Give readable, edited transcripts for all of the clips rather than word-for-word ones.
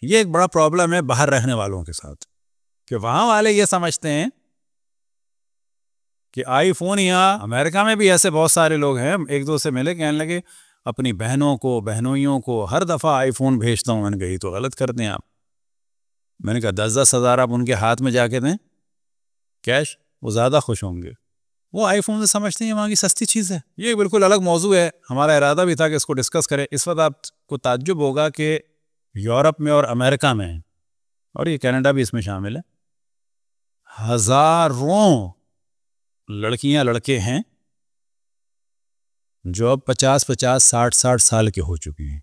ये एक बड़ा प्रॉब्लम है बाहर रहने वालों के साथ, कि वहां वाले ये समझते हैं कि आईफोन, यहाँ अमेरिका में भी ऐसे बहुत सारे लोग हैं, एक दो से मिले, कहने लगे अपनी बहनों को, बहनोइयों को हर दफ़ा आईफोन भेजता हूँ। मैंने कही तो गलत करते हैं आप। मैंने कहा 10-10 हज़ार आप उनके हाथ में जाके दें कैश, वो ज़्यादा खुश होंगे। वो आईफोन से समझते हैं वहाँ की सस्ती चीज़ है। ये बिल्कुल अलग मौजू है, हमारा इरादा भी था कि इसको डिस्कस करें। इस वक्त आपको ताज्जुब होगा कि यूरोप में और अमेरिका में, और ये कनाडा भी इसमें शामिल है, हज़ारों लड़कियां लड़के हैं जो अब 50-50, 60-60 साल के हो चुकी हैं।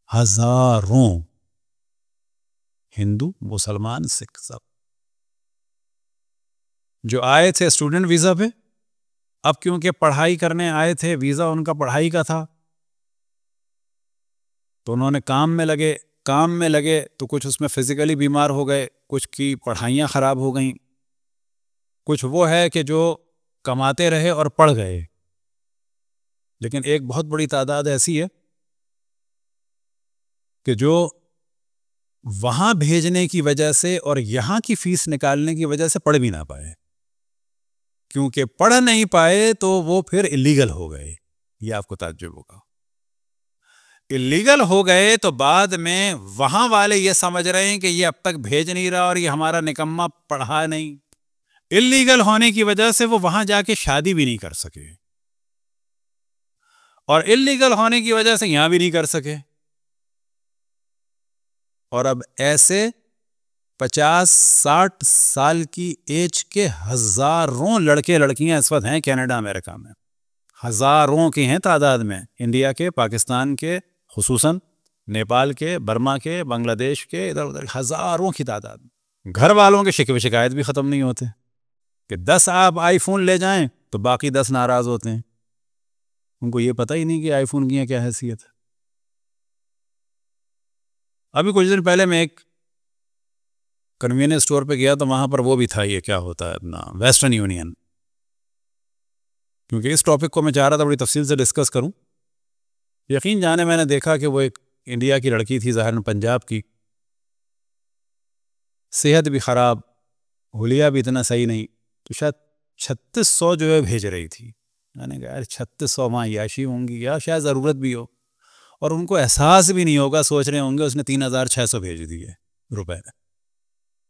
हज़ारों, हिंदू, मुसलमान, सिख, सब जो आए थे स्टूडेंट वीज़ा पे, अब क्योंकि पढ़ाई करने आए थे, वीज़ा उनका पढ़ाई का था, तो उन्होंने काम में लगे तो कुछ उसमें फिजिकली बीमार हो गए, कुछ की पढ़ाइयाँ ख़राब हो गईं, कुछ वो है कि जो कमाते रहे और पढ़ गए। लेकिन एक बहुत बड़ी तादाद ऐसी है कि जो वहाँ भेजने की वजह से और यहाँ की फीस निकालने की वजह से पढ़ भी ना पाए, क्योंकि पढ़ नहीं पाए तो वो फिर इलीगल हो गए। ये आपको ताज्जुब होगा। इलीगल हो गए तो बाद में वहां वाले ये समझ रहे हैं कि ये अब तक भेज नहीं रहा और ये हमारा निकम्मा पढ़ा नहीं। इलीगल होने की वजह से वो वहां जाके शादी भी नहीं कर सके, और इलीगल होने की वजह से यहां भी नहीं कर सके। और अब ऐसे 50-60 साल की एज के हजारों लड़के लड़कियां इस वक्त हैं कनाडा, अमेरिका में। हजारों की हैं तादाद में, इंडिया के, पाकिस्तान के, खुसूसन नेपाल के, बर्मा के, बांग्लादेश के, इधर उधर हजारों की तादाद। घर वालों के शिकवे शिकायत भी ख़त्म नहीं होते कि 10 आप आईफोन ले जाएं तो बाकी 10 नाराज़ होते हैं। उनको ये पता ही नहीं कि आईफोन की क्या हैसियत है। अभी कुछ दिन पहले मैं एक कन्वीनियंस स्टोर पे गया तो वहाँ पर वो भी था, ये क्या होता है अपना वेस्टर्न यूनियन। क्योंकि इस टॉपिक को मैं चाह रहा था बड़ी तफसील से डिस्कस करूं। यकीन जाने मैंने देखा कि वो एक इंडिया की लड़की थी, ज़ाहिर पंजाब की, सेहत भी ख़राब, हुलिया भी इतना सही नहीं, तो शायद 3600 जो है भेज रही थी। मैंने कहा यार 3600 वहाँ याशी होंगी या शायद ज़रूरत भी हो, और उनको एहसास भी नहीं होगा, सोच रहे होंगे उसने 3600 भेज दिए रुपए।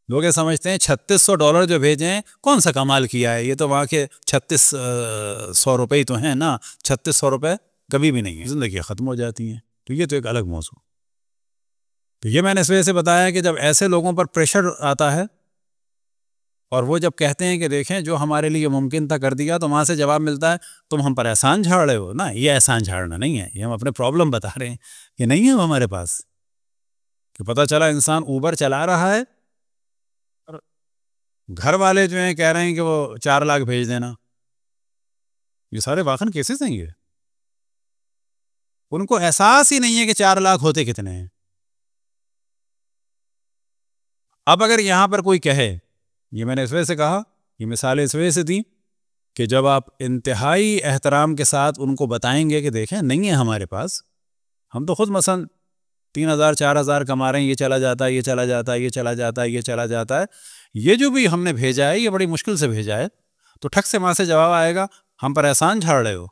लोग ये समझते हैं $3600 जो भेजें कौन सा कमाल किया है, ये तो वहाँ के 3600 रुपये ही तो हैं ना, 3600 रुपये कभी भी नहीं है, ज़िंदगी ख़त्म हो जाती हैं। तो ये तो एक अलग मौजू। तो ये मैंने इस वजह से बताया कि जब ऐसे लोगों पर प्रेशर आता है और वो जब कहते हैं कि देखें जो हमारे लिए मुमकिन था कर दिया, तो वहाँ से जवाब मिलता है तुम हम पर एहसान झाड़ रहे हो ना। ये एहसान झाड़ना नहीं है, ये हम अपने प्रॉब्लम बता रहे हैं कि नहीं है हमारे पास। कि पता चला इंसान ऊबर चला रहा है, घर वाले जो हैं कह रहे हैं कि वो 4 लाख भेज देना। ये सारे वाकन केसेस हैं। ये उनको एहसास ही नहीं है कि 4 लाख होते कितने हैं। अब अगर यहां पर कोई कहे, ये मैंने इस वजह से कहा, ये मिसालें इस वजह से दी कि जब आप इंतहाई एहतराम के साथ उनको बताएंगे कि देखें नहीं है हमारे पास, हम तो खुद मसलन 3000-4000 कमा रहे हैं, ये चला जाता है, ये चला जाता है, ये चला जाता है, ये चला जाता है, ये जो भी हमने भेजा है ये बड़ी मुश्किल से भेजा है, तो ठक से वहां से जवाब आएगा हम पर एहसान झाड़ रहे हो।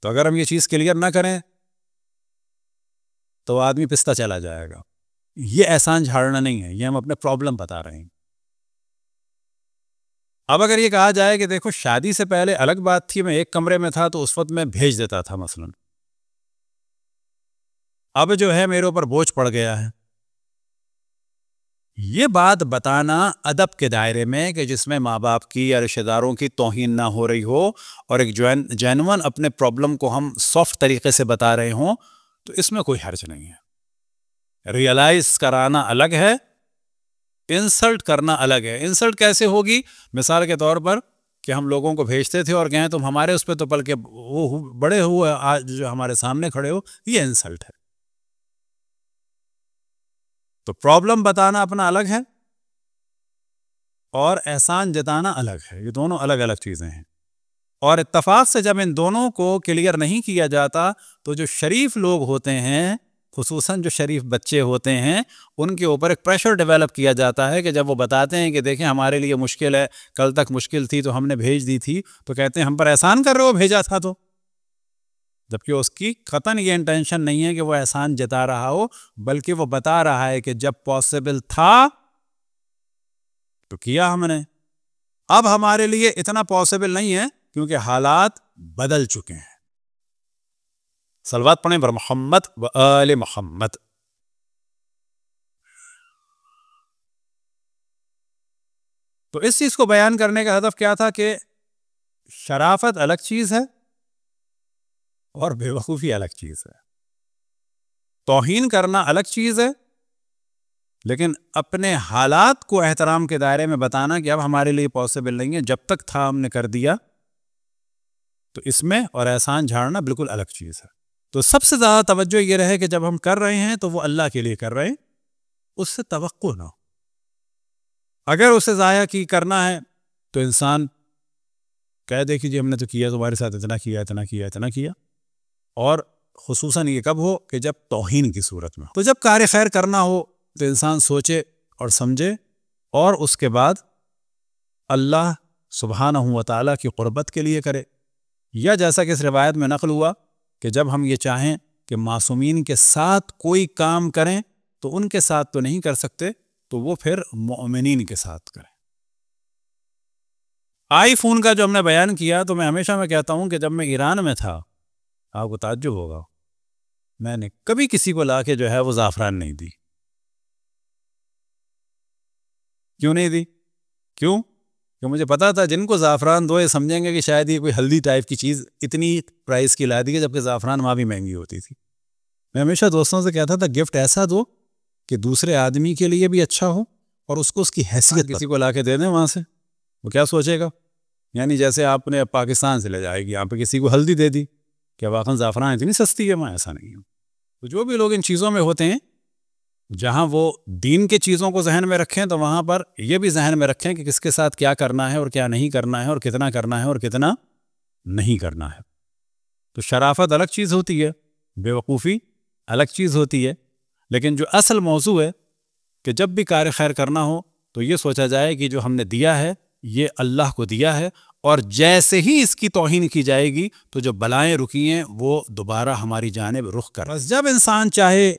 तो अगर हम ये चीज़ क्लियर ना करें तो आदमी पिसता चला जाएगा। ये एहसान झाड़ना नहीं है, ये हम अपने प्रॉब्लम बता रहे हैं। अब अगर ये कहा जाए कि देखो शादी से पहले अलग बात थी, मैं एक कमरे में था तो उस वक्त मैं भेज देता था मसलन, अब जो है मेरे ऊपर बोझ पड़ गया है, ये बात बताना अदब के दायरे में कि जिसमें माँ बाप की या रिश्तेदारों की तौहीन ना हो रही हो और एक जेन्युइन अपने प्रॉब्लम को हम सॉफ्ट तरीके से बता रहे हों, तो इसमें कोई हर्ज नहीं है। रियलाइज कराना अलग है, इंसल्ट करना अलग है। इंसल्ट कैसे होगी? मिसाल के तौर पर कि हम लोगों को भेजते थे और कहें तुम हमारे उस पर तो पल के वो बड़े हुए आज जो हमारे सामने खड़े हो, ये इंसल्ट है। तो प्रॉब्लम बताना अपना अलग है और एहसान जताना अलग है, ये दोनों अलग अलग चीज़ें हैं। और इत्तफाक से जब इन दोनों को क्लियर नहीं किया जाता तो जो शरीफ लोग होते हैं खुसूसन जो शरीफ बच्चे होते हैं उनके ऊपर एक प्रेशर डेवलप किया जाता है कि जब वो बताते हैं कि देखें हमारे लिए मुश्किल है, कल तक मुश्किल थी तो हमने भेज दी थी, तो कहते हैं हम पर एहसान कर रहे हो, भेजा था तो। जबकि उसकी कतन ये इंटेंशन नहीं है कि वो एहसान जता रहा हो, बल्कि वो बता रहा है कि जब पॉसिबल था तो किया हमने, अब हमारे लिए इतना पॉसिबल नहीं है क्योंकि हालात बदल चुके हैं। सलवात पढ़ें बर मोहम्मद व आले मोहम्मद। तो इस चीज को बयान करने का हदफ क्या था कि शराफत अलग चीज है और बेवकूफ़ी अलग चीज है, तौहीन करना अलग चीज है, लेकिन अपने हालात को एहतराम के दायरे में बताना कि अब हमारे लिए पॉसिबल नहीं है, जब तक था हमने कर दिया, तो इसमें और एहसान झाड़ना बिल्कुल अलग चीज है। तो सबसे ज़्यादा तवज्जो ये रहे कि जब हम कर रहे हैं तो वो अल्लाह के लिए कर रहे हैं, उससे तवक्को ना हो। अगर उसे ज़ाया की करना है तो इंसान कह दे कि जी हमने तो किया, तुम्हारे साथ इतना किया इतना किया इतना किया। और खुसूसन ये कब हो कि जब तौहीन की सूरत में हो। तो जब कार्य खैर करना हो तो इंसान सोचे और समझे और उसके बाद अल्लाह सुब्हानहू व तआला की क़ुर्बत के लिए करे, या जैसा कि इस रिवायत में नक़ल हुआ कि जब हम ये चाहें कि मासूमीन के साथ कोई काम करें तो उनके साथ तो नहीं कर सकते, तो वो फिर मोमिनीन के साथ करें। आईफोन का जो हमने बयान किया, तो मैं हमेशा मैं कहता हूं कि जब मैं ईरान में था, आपको ताज्जुब होगा, मैंने कभी किसी को ला के जो है वो ज़ाफ़रान नहीं दी। क्यों नहीं दी? क्यों? कि मुझे पता था जिनको ज़ाफ़रान दो ये समझेंगे कि शायद ये कोई हल्दी टाइप की चीज़ इतनी प्राइस की ला दी है, जबकि ज़ाफ़रान वहाँ भी महंगी होती थी। मैं हमेशा दोस्तों से कहता था गिफ्ट ऐसा दो कि दूसरे आदमी के लिए भी अच्छा हो और उसको उसकी हैसियत किसी को ला के दे दें वहाँ से, वो क्या सोचेगा? यानी जैसे आपने पाकिस्तान से ले जाएगी, यहाँ पे किसी को हल्दी दे दी, क्या वाकई ज़ाफ़रान इतनी सस्ती है? मैं ऐसा नहीं हूँ। तो जो भी लोग इन चीज़ों में होते हैं, जहाँ वो दीन के चीज़ों को जहन में रखें तो वहाँ पर यह भी जहन में रखें कि किसके साथ क्या करना है और क्या नहीं करना है और कितना करना है और कितना नहीं करना है। तो शराफत अलग चीज़ होती है, बेवकूफ़ी अलग चीज़ होती है, लेकिन जो असल मौजू है कि जब भी कार्य खैर करना हो तो ये सोचा जाए कि जो हमने दिया है ये अल्लाह को दिया है, और जैसे ही इसकी तौहीन की जाएगी तो जो बलाएं रुकी हैं वो दोबारा हमारी जानिब रुख कर। बस जब इंसान चाहे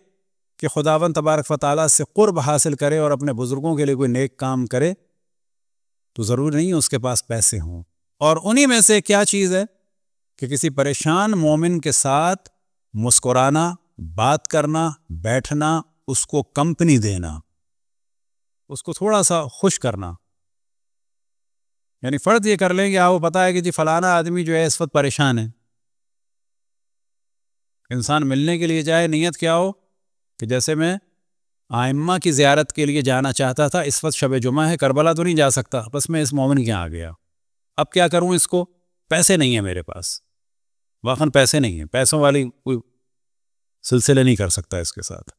कि खुदावंद तबारक व तआला से क़ुर्ब हासिल करे और अपने बुज़ुर्गों के लिए कोई नेक काम करे, तो ज़रूरी नहीं है उसके पास पैसे हों। और उन्हीं में से क्या चीज़ है कि किसी परेशान मोमिन के साथ मुस्कुराना, बात करना, बैठना, उसको कंपनी देना, उसको थोड़ा सा खुश करना। यानी फ़र्ज ये कर लें कि आपको पता है कि जी फलाना आदमी जो है इस वक्त परेशान है, इंसान मिलने के लिए जाए, नीयत क्या हो कि जैसे मैं आइम्मा की ज़ियारत के लिए जाना चाहता था, इस वक्त शब जुमा है, करबला तो नहीं जा सकता, बस मैं इस मोमिन के यहाँ आ गया, अब क्या करूँ? इसको पैसे नहीं है मेरे पास, वाकई पैसे नहीं है, पैसों वाली कोई सिलसिले नहीं कर सकता इसके साथ।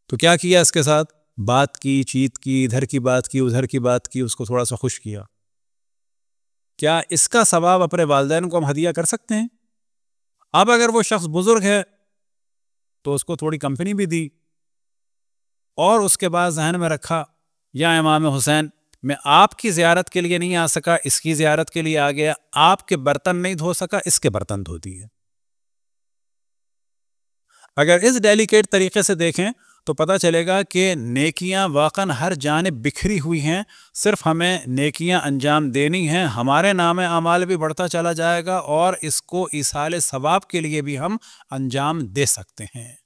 तो क्या किया इसके साथ? बात की, चीत की, इधर की बात की, उधर की बात की, उसको थोड़ा सा खुश किया। क्या इसका सवाब अपने वालिदैन को हम हदिया कर सकते हैं? अब अगर वो शख्स बुजुर्ग है तो उसको थोड़ी कंपनी भी दी और उसके बाद जहन में रखा, या इमाम हुसैन मैं आपकी ज़ियारत के लिए नहीं आ सका, इसकी ज़ियारत के लिए आ गया, आपके बर्तन नहीं धो सका, इसके बर्तन धो दिए। अगर इस डेलिकेट तरीके से देखें तो पता चलेगा कि नेकियां वाकन हर जानिब बिखरी हुई हैं, सिर्फ हमें नेकियां अंजाम देनी हैं, हमारे नाम आमाल भी बढ़ता चला जाएगा और इसको ईसाले सवाब के लिए भी हम अंजाम दे सकते हैं।